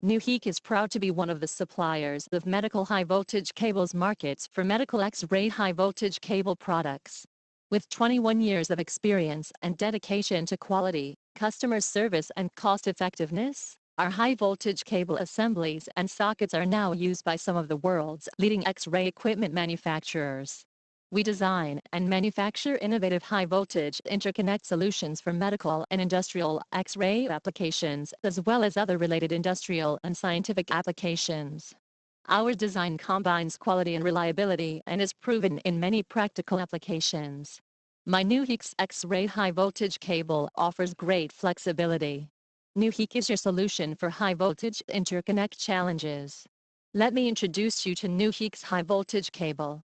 Newheek is proud to be one of the suppliers of medical high-voltage cables markets for medical X-ray high-voltage cable products. With 21 years of experience and dedication to quality, customer service and cost-effectiveness, our high-voltage cable assemblies and sockets are now used by some of the world's leading X-ray equipment manufacturers. We design and manufacture innovative high-voltage interconnect solutions for medical and industrial X-ray applications, as well as other related industrial and scientific applications. Our design combines quality and reliability and is proven in many practical applications. My Newheek's X-ray high-voltage cable offers great flexibility. Newheek is your solution for high-voltage interconnect challenges. Let me introduce you to Newheek's high-voltage cable.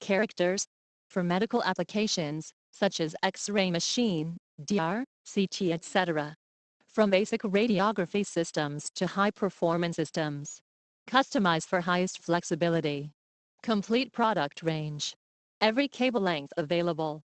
Characters for medical applications, such as X-ray machine, DR, CT, etc. From basic radiography systems to high-performance systems. Customized for highest flexibility. Complete product range. Every cable length available.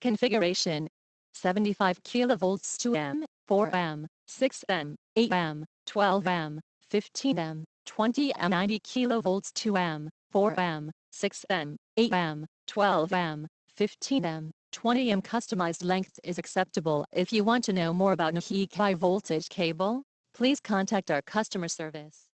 Configuration: 75 kV 2M, 4M, 6M, 8M, 12M, 15M, 20M, 90 kV 2M, 4M, 6M, 8M, 12M, 15M, 20M. Customized length is acceptable. If you want to know more about Newheek high voltage cable, please contact our customer service.